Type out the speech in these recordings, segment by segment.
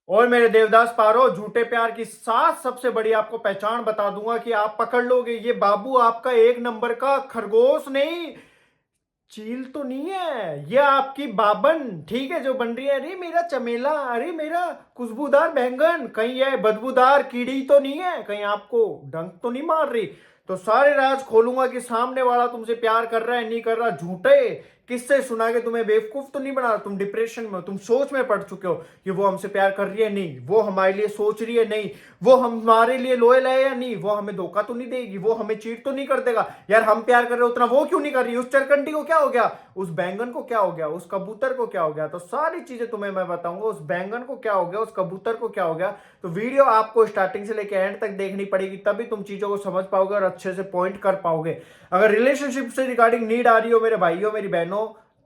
और मेरे देवदास पारो, झूठे प्यार की सात सबसे बड़ी आपको पहचान बता दूंगा कि आप पकड़ लोगे। ये बाबू आपका एक नंबर का खरगोश नहीं, चील तो नहीं है, ये आपकी बाबन, ठीक है, जो बन रही है। अरे मेरा चमेला, अरे मेरा खुशबूदार बैंगन, कहीं ये बदबूदार कीड़ी तो नहीं है, कहीं आपको डंक तो नहीं मार रही। तो सारे राज खोलूंगा कि सामने वाला तुमसे प्यार कर रहा है नहीं कर रहा। झूठे किससे सुना के तुम्हें बेवकूफ तो नहीं बना रहा। तुम डिप्रेशन में हो, तुम सोच में पड़ चुके हो कि वो हमसे प्यार कर रही है नहीं, वो हमारे लिए सोच रही है नहीं, वो हमारे लिए लोयल है या नहीं, वो हमें धोखा तो नहीं देगी, वो हमें चीट तो नहीं कर देगा। यार हम प्यार कर रहे हो उतना वो क्यों नहीं कर रही। उस चरकंडी को क्या हो गया, उस बैंगन को क्या हो गया, उस कबूतर को क्या हो गया। तो सारी चीजें तुम्हें मैं बताऊंगा, उस बैंगन को क्या हो गया, उस कबूतर को क्या हो गया। तो वीडियो आपको स्टार्टिंग से लेकर एंड तक देखनी पड़ेगी, तभी तुम चीजों को समझ पाओगे और अच्छे से पॉइंट कर पाओगे। अगर रिलेशनशिप से रिगार्डिंग नीड आ रही हो मेरे भाइयों मेरी बहनों,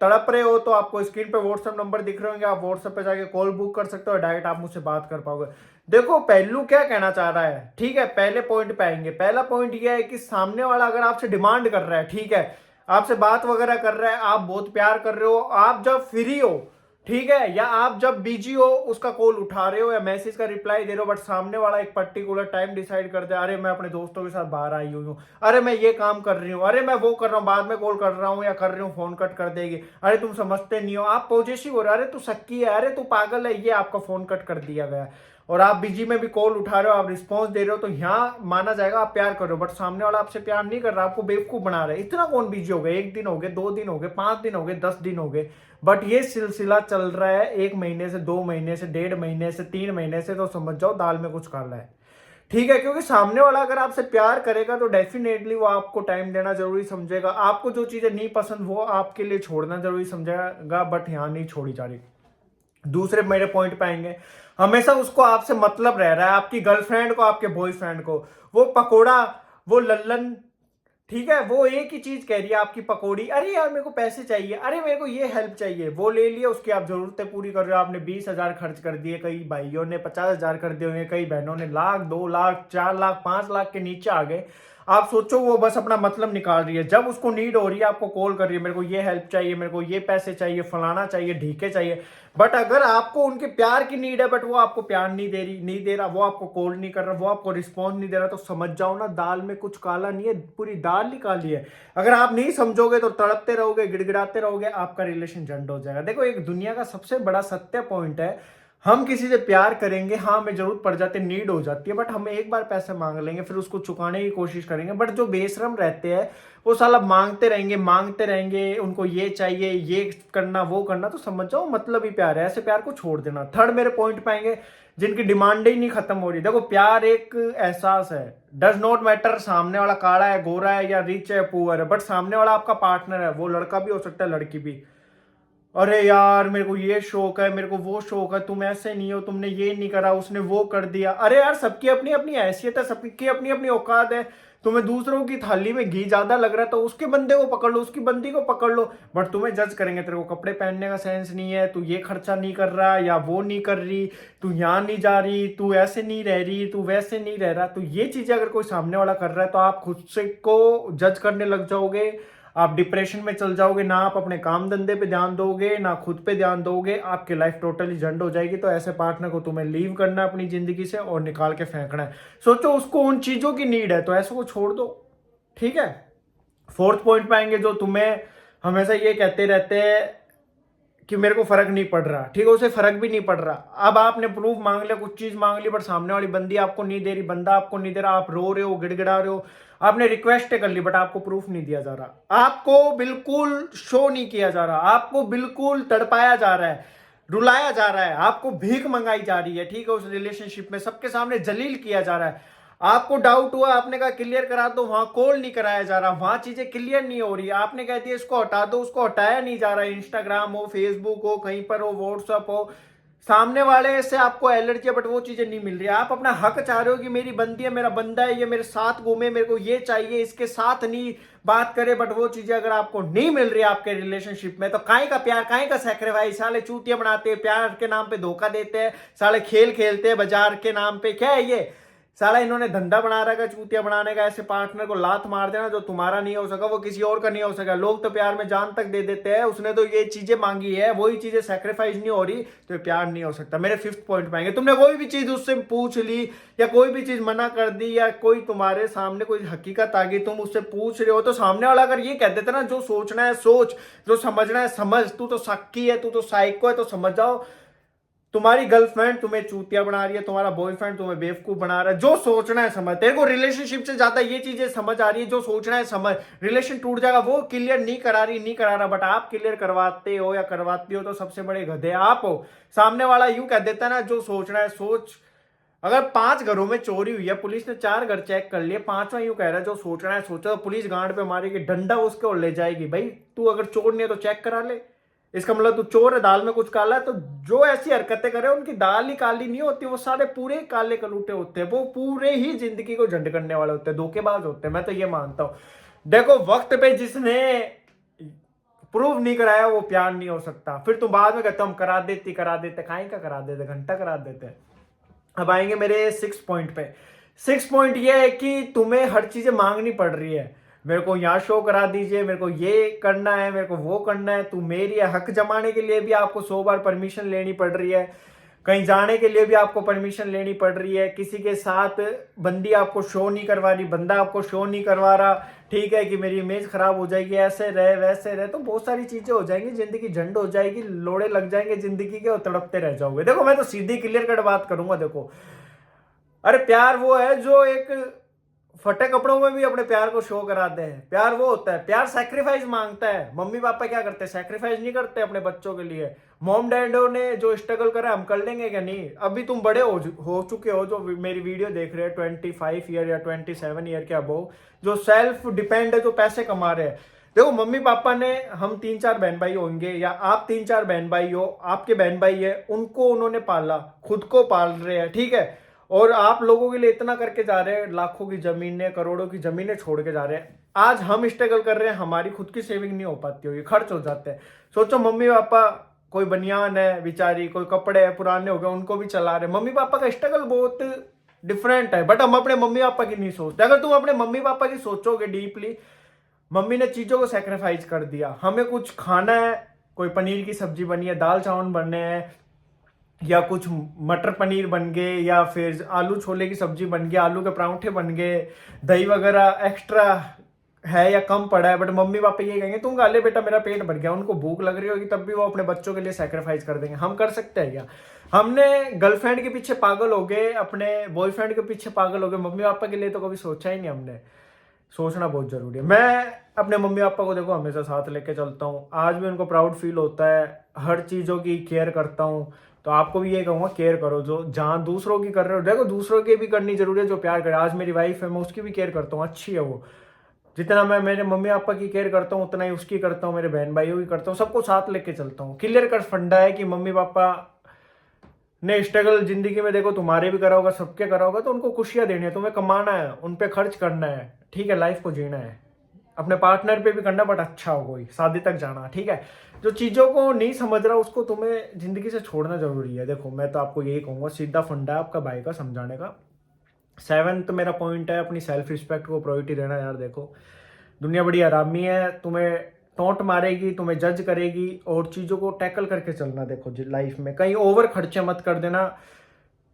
तड़प रहे हो, तो आपको स्क्रीन पे व्हाट्सएप नंबर दिख रहे होंगे, आप व्हाट्सएप पे जाके कॉल बुक कर सकते हो, डायरेक्ट आप मुझसे बात कर पाओगे। देखो पहलू क्या कहना चाह रहा है, ठीक है, पहले पॉइंट पे आएंगे। पहला पॉइंट ये है कि सामने वाला अगर आपसे डिमांड कर रहा है, ठीक है, आपसे बात वगैरह कर रहा है, आप बहुत प्यार कर रहे हो, आप जब फ्री हो, ठीक है, या आप जब बिजी हो उसका कॉल उठा रहे हो या मैसेज का रिप्लाई दे रहे हो, बट सामने वाला एक पर्टिकुलर टाइम डिसाइड कर दे, अरे मैं अपने दोस्तों के साथ बाहर आई हुई हूँ, अरे मैं ये काम कर रही हूँ, अरे मैं वो कर रहा हूँ, बाद में कॉल कर रहा हूँ या कर रही हूँ, फोन कट कर देगी, अरे तुम समझते नहीं हो, आप पॉजिटिव हो रहे हो, अरे तू सक्की है, अरे तू पागल है, ये आपका फोन कट कर दिया गया। और आप बिजी में भी कॉल उठा रहे हो, आप रिस्पॉन्स दे रहे हो, तो यहाँ माना जाएगा आप प्यार कर रहे हो, बट सामने वाला आपसे प्यार नहीं कर रहा, आपको बेवकूफ बना रहा है। इतना कौन बिजी हो गए, एक दिन हो गए, 2 दिन हो गए, 5 दिन हो गए, 10 दिन हो गए, बट ये सिलसिला चल रहा है 1 महीने से, 2 महीने से, 1.5 महीने से, 3 महीने से, तो समझ जाओ दाल में कुछ काला है। ठीक है, क्योंकि सामने वाला अगर आपसे प्यार करेगा तो डेफिनेटली वो आपको टाइम देना जरूरी समझेगा, आपको जो चीजें नहीं पसंद वो आपके लिए छोड़ना जरूरी समझेगा, बट यहाँ नहीं छोड़ी जा रही। दूसरे मेरे पॉइंट पे आएंगे, हमेशा उसको आपसे मतलब रह रहा है, आपकी गर्लफ्रेंड को, आपके बॉयफ्रेंड को, वो पकोड़ा, वो लल्लन, ठीक है, वो एक ही चीज कह रही है आपकी पकौड़ी, अरे यार मेरे को पैसे चाहिए, अरे मेरे को ये हेल्प चाहिए, वो ले लिया, उसकी आप जरूरतें पूरी कर रहे हो। आपने 20,000 खर्च कर दिए, कई भाइयों ने 50,000 कर दिए होंगे, कई बहनों ने लाख, 2 लाख, 4 लाख, 5 लाख के नीचे आ गए। आप सोचो वो बस अपना मतलब निकाल रही है, जब उसको नीड हो रही है आपको कॉल कर रही है, मेरे को ये हेल्प चाहिए, मेरे को ये पैसे चाहिए, फलाना चाहिए, ढीके चाहिए। बट अगर आपको उनके प्यार की नीड है, बट वो आपको प्यार नहीं दे रही, नहीं दे रहा, वो आपको कॉल नहीं कर रहा, वो आपको रिस्पॉन्स नहीं दे रहा, तो समझ जाओ ना दाल में कुछ काला नहीं है, पूरी दाल ही काली है। अगर आप नहीं समझोगे तो तड़पते रहोगे, गिड़गिड़ाते रहोगे, आपका रिलेशन झंड हो जाएगा। देखो एक दुनिया का सबसे बड़ा सत्य पॉइंट है, हम किसी से प्यार करेंगे, हाँ हमें जरूरत पड़ जाती है, नीड हो जाती है, बट हम एक बार पैसे मांग लेंगे, फिर उसको चुकाने की कोशिश करेंगे। बट जो बेशरम रहते हैं वो साला मांगते रहेंगे, मांगते रहेंगे, उनको ये चाहिए, ये करना, वो करना, तो समझ जाओ मतलब ही प्यार है, ऐसे प्यार को छोड़ देना। थर्ड मेरे पॉइंट पाएंगे, जिनकी डिमांड ही नहीं खत्म हो रही। देखो प्यार एक एहसास है, डज नॉट मैटर सामने वाला काला है, गोरा है, या रिच है, पुअर है, बट सामने वाला आपका पार्टनर है, वो लड़का भी हो सकता है, लड़की भी। अरे यार मेरे को ये शौक है, मेरे को वो शौक है, तुम ऐसे नहीं हो, तुमने ये नहीं करा, उसने वो कर दिया। अरे यार सबकी अपनी अपनी हैसियत है, सबकी अपनी अपनी औकात है। तुम्हें दूसरों की थाली में घी ज्यादा लग रहा है तो उसके बंदे को पकड़ लो, उसकी बंदी को पकड़ लो, बट तुम्हें जज करेंगे, तेरे को कपड़े पहनने का सेंस नहीं है, तू ये खर्चा नहीं कर रहा या वो नहीं कर रही, तू यहाँ नहीं जा रही, तू ऐसे नहीं रह रही, तू वैसे नहीं रह रहा। तो ये चीजें अगर कोई सामने वाला कर रहा है तो आप खुद से को जज करने लग जाओगे, आप डिप्रेशन में चल जाओगे, ना आप अपने काम धंधे पे ध्यान दोगे, ना खुद पे ध्यान दोगे, आपकी लाइफ टोटली झंड हो जाएगी। तो ऐसे पार्टनर को तुम्हें लीव करना है अपनी जिंदगी से और निकाल के फेंकना है। सोचो उसको उन चीजों की नीड है तो ऐसे को छोड़ दो, ठीक है। फोर्थ पॉइंट पे आएंगे, जो तुम्हें हमेशा ये कहते रहते हैं कि मेरे को फर्क नहीं पड़ रहा, ठीक है, उसे फर्क भी नहीं पड़ रहा। अब आपने प्रूफ मांग लिया, कुछ चीज मांग ली, बट सामने वाली बंदी आपको नहीं दे रही, बंदा आपको नहीं दे रहा, आप रो रहे हो, गिड़गिड़ा रहे हो, आपने रिक्वेस्ट कर ली, बट आपको प्रूफ नहीं दिया जा रहा, आपको बिल्कुल शो नहीं किया जा रहा, आपको बिल्कुल तड़पाया जा रहा है, रुलाया जा रहा है, आपको भीख मंगाई जा रही है, ठीक है, उस रिलेशनशिप में सबके सामने जलील किया जा रहा है। आपको डाउट हुआ, आपने कहा क्लियर करा दो, वहां कॉल नहीं कराया जा रहा, वहां चीजें क्लियर नहीं हो रही, आपने कह दिया इसको हटा दो, उसको हटाया नहीं जा रहा, इंस्टाग्राम हो, फेसबुक हो, कहीं पर हो, व्हाट्सअप हो, सामने वाले से आपको एलर्जी है, बट वो चीजें नहीं मिल रही। आप अपना हक चाह रहे हो कि मेरी बंदी है, मेरा बंदा है, ये मेरे साथ घूमे, मेरे को ये चाहिए, इसके साथ नहीं बात करे, बट वो चीजें अगर आपको नहीं मिल रही आपके रिलेशनशिप में, तो काहे का प्यार, काहे का सैक्रिफाइस। साले चूतिया बनाते हैं, प्यार के नाम पे धोखा देते हैं, साले खेल खेलते हैं बाजार के नाम पे, क्या है ये। साला इन्होंने धंधा बना रखा है चूतिया बनाने का, ऐसे पार्टनर को लात मार देना जो तुम्हारा नहीं हो सका वो किसी और का नहीं हो सका। लोग तो प्यार में जान तक दे देते हैं, उसने तो ये चीजें मांगी है, वही चीजें सेक्रीफाइस नहीं हो रही तो ये प्यार नहीं हो सकता। मेरे 5th पॉइंट पे आएंगे, तुमने कोई भी चीज उससे पूछ ली या कोई भी चीज मना कर दी या कोई तुम्हारे सामने कोई हकीकत आ गई, तुम उससे पूछ रहे हो तो सामने वाला अगर ये कह देता ना जो सोचना है सोच, जो समझना है समझ, तू तो सक्की है, तू तो साइको है, तो समझ जाओ तुम्हारी गर्लफ्रेंड तुम्हें चूतिया बना रही है, तुम्हारा बॉयफ्रेंड तुम्हें बेवकूफ बना रहा है। जो सोचना है समझ, तेरे को रिलेशनशिप से ज्यादा ये चीजें समझ आ रही है, जो सोचना है समझ। रिलेशन टूट जाएगा वो क्लियर नहीं करा रही, नहीं करा रहा, बट आप क्लियर करवाते हो या करवाती हो तो सबसे बड़े गधे आप हो। सामने वाला यूं कह देता है ना जो सोचना है सोच। अगर 5 घरों में चोरी हुई है, पुलिस ने 4 घर चेक कर लिए, 5वां यूं कह रहा है जो सोचना है सोचा, तो पुलिस गांड पे मारेगी, डंडा उसके और ले जाएगी। भाई तू अगर चोर नहीं है तो चेक करा ले, इसका मतलब तू चोर है, दाल में कुछ काला है। तो जो ऐसी हरकतें करे उनकी दाल ही काली नहीं होती, वो सारे पूरे काले कलूटे होते हैं, वो पूरे ही जिंदगी को झंड करने वाले होते हैं, धोखेबाज होते हैं। मैं तो ये मानता हूं। देखो वक्त पे जिसने प्रूव नहीं कराया वो प्यार नहीं हो सकता। फिर तुम बाद में कहते हम करा देते, काहे का करा देते, घंटा करा देते। अब आएंगे मेरे 6 पॉइंट पे। 6 पॉइंट ये है कि तुम्हें हर चीजें मांगनी पड़ रही है, मेरे को यहाँ शो करा दीजिए, मेरे को ये करना है, मेरे को वो करना है, तू मेरी है। हक जमाने के लिए भी आपको 100 बार परमिशन लेनी पड़ रही है, कहीं जाने के लिए भी आपको परमिशन लेनी पड़ रही है, किसी के साथ बंदी आपको शो नहीं करवा रही, बंदा आपको शो नहीं करवा रहा, ठीक है कि मेरी इमेज खराब हो जाएगी, ऐसे रहे वैसे रहे, तो बहुत सारी चीजें हो जाएंगी, जिंदगी झंड हो जाएगी, लोड़े लग जाएंगे जिंदगी के और तड़पते रह जाओगे। देखो मैं तो सीधी क्लियर कट बात करूंगा। देखो अरे प्यार वो है जो एक फटे कपड़ों में भी अपने प्यार को शो कराते हैं। प्यार वो होता है, प्यार सैक्रिफाइस मांगता है। मम्मी पापा क्या करते हैं, सैक्रिफाइस नहीं करते अपने बच्चों के लिए। मॉम डैडो ने जो स्ट्रगल करा हम कर लेंगे क्या नहीं? अभी तुम बड़े हो चुके हो जो मेरी वीडियो देख रहे हैं, 25 ईयर या 27 ईयर के अबव, जो सेल्फ डिपेंड है, जो पैसे कमा रहे हैं। देखो मम्मी पापा ने, हम 3-4 बहन भाई होंगे या आप 3-4 बहन भाई हो, आपके बहन भाई है, उनको उन्होंने पाला, खुद को पाल रहे हैं, ठीक है, और आप लोगों के लिए इतना करके जा रहे हैं, लाखों की जमीनें करोड़ों की जमीनें छोड़ के जा रहे हैं। आज हम स्ट्रगल कर रहे हैं, हमारी खुद की सेविंग नहीं हो पाती होगी, खर्च हो जाते हैं। सोचो मम्मी पापा, कोई बनियान है बेचारी, कोई कपड़े हैं पुराने हो गए उनको भी चला रहे। मम्मी पापा का स्ट्रगल बहुत डिफरेंट है, बट हम अपने मम्मी पापा की नहीं सोचते। अगर तुम अपने मम्मी पापा की सोचोगे डीपली, मम्मी ने चीजों को सेक्रीफाइस कर दिया, हमें कुछ खाना है, कोई पनीर की सब्जी बनी है, दाल चावल बनने हैं, या कुछ मटर पनीर बन गए, या फिर आलू छोले की सब्जी बन गई, आलू के परांठे बन गए, दही वगैरह एक्स्ट्रा है या कम पड़ा है, बट मम्मी पापा ये कहेंगे तुम खा ले बेटा मेरा पेट भर गया। उनको भूख लग रही होगी तब भी वो अपने बच्चों के लिए सेक्रीफाइस कर देंगे। हम कर सकते हैं क्या? हमने गर्लफ्रेंड के पीछे पागल हो गए, अपने बॉयफ्रेंड के पीछे पागल हो गए, मम्मी पापा के लिए तो कभी सोचा ही नहीं हमने। सोचना बहुत जरूरी है। मैं अपने मम्मी पापा को देखो हमेशा साथ लेके चलता हूँ, आज भी उनको प्राउड फील होता है, हर चीज़ों की केयर करता हूँ। तो आपको भी ये कहूँगा केयर करो, जो जहाँ दूसरों की कर रहे हो, देखो दूसरों की भी करनी जरूरी है, जो प्यार करे। आज मेरी वाइफ है, मैं उसकी भी केयर करता हूँ, अच्छी है वो। जितना मैं मेरे मम्मी पापा की केयर करता हूँ उतना ही उसकी करता हूँ, मेरे बहन भाइयों की करता हूँ, सबको साथ लेके चलता हूँ। क्लियर कट फंडा है कि मम्मी पापा ने स्ट्रगल जिंदगी में देखो तुम्हारे भी करा होगा, सबके करा होगा, तो उनको खुशियां देनी है, तुम्हें कमाना है, उन पे खर्च करना है, ठीक है, लाइफ को जीना है, अपने पार्टनर पे भी करना, बट अच्छा हो, कोई शादी तक जाना, ठीक है। जो चीजों को नहीं समझ रहा उसको तुम्हें जिंदगी से छोड़ना जरूरी है। देखो मैं तो आपको यही कहूंगा, सीधा फंडा है आपका भाई का समझाने का। 7th मेरा पॉइंट है अपनी सेल्फ रिस्पेक्ट को प्रायोरिटी देना। यार देखो दुनिया बड़ी आरामी है, तुम्हें टोंट मारेगी, तुम्हें जज करेगी, और चीज़ों को टैकल करके चलना। देखो लाइफ में कहीं ओवर खर्चे मत कर देना।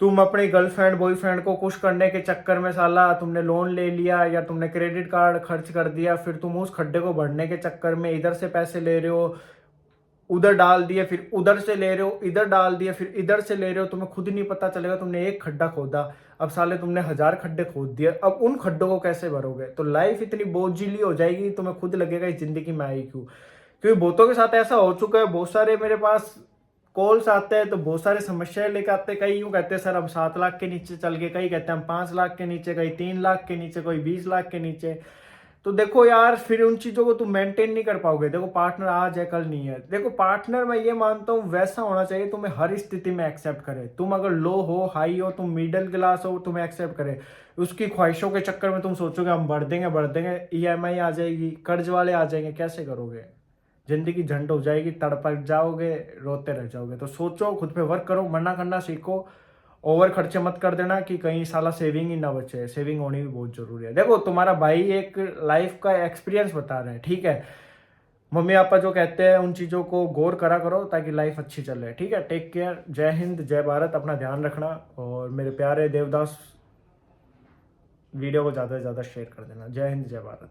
तुम अपने गर्लफ्रेंड बॉयफ्रेंड को खुश करने के चक्कर में साला तुमने लोन ले लिया या तुमने क्रेडिट कार्ड खर्च कर दिया, फिर तुम उस खड्डे को भरने के चक्कर में इधर से पैसे ले रहे हो, उधर डाल दिए, फिर उधर से ले रहे हो, इधर डाल दिए, फिर इधर से ले रहे हो, तुम्हें खुद ही नहीं पता चलेगा तुमने एक खड्डा खोदा, अब साले तुमने 1000 खड्डे खोद दिए, अब उन खड्डों को कैसे भरोगे? तो लाइफ इतनी बोझिली हो जाएगी, तुम्हें खुद लगेगा इस जिंदगी में आई क्यों। क्योंकि बहुतों के साथ ऐसा हो चुका है, बहुत सारे मेरे पास कॉल्स आते हैं तो बहुत सारे समस्याएं लेकर आते हैं। कई यूं कहते हैं सर अब 7 लाख के नीचे चल गए, कई कहते हैं हम 5 लाख के नीचे, कई 3 लाख के नीचे, कोई 20 लाख के नीचे। तो देखो यार फिर उन चीजों को तुम मेंटेन नहीं कर पाओगे। देखो पार्टनर आज है कल नहीं है। देखो पार्टनर मैं ये मानता हूँ वैसा होना चाहिए तुम्हें हर स्थिति में एक्सेप्ट करे। तुम अगर लो हो, हाई हो, तुम मिडिल क्लास हो, तुम्हें एक्सेप्ट करे। उसकी ख्वाहिशों के चक्कर में तुम सोचोगे हम बढ़ देंगे, EMI आ जाएगी, कर्ज वाले आ जाएंगे, कैसे करोगे? जिंदगी झंड हो जाएगी, तड़पक जाओगे, रोते रह जाओगे। तो सोचो, खुद पे वर्क करो, मना करना सीखो, ओवर खर्चे मत कर देना कि कहीं साला सेविंग ही ना बचे। सेविंग होनी भी बहुत जरूरी है। देखो तुम्हारा भाई एक लाइफ का एक्सपीरियंस बता रहे हैं, ठीक है। मम्मी पापा जो कहते हैं उन चीज़ों को गौर करा करो ताकि लाइफ अच्छी चले, ठीक है। टेक केयर, जय हिंद जय भारत, अपना ध्यान रखना। और मेरे प्यारे देवदास वीडियो को ज़्यादा से ज़्यादा शेयर कर देना। जय हिंद जय भारत।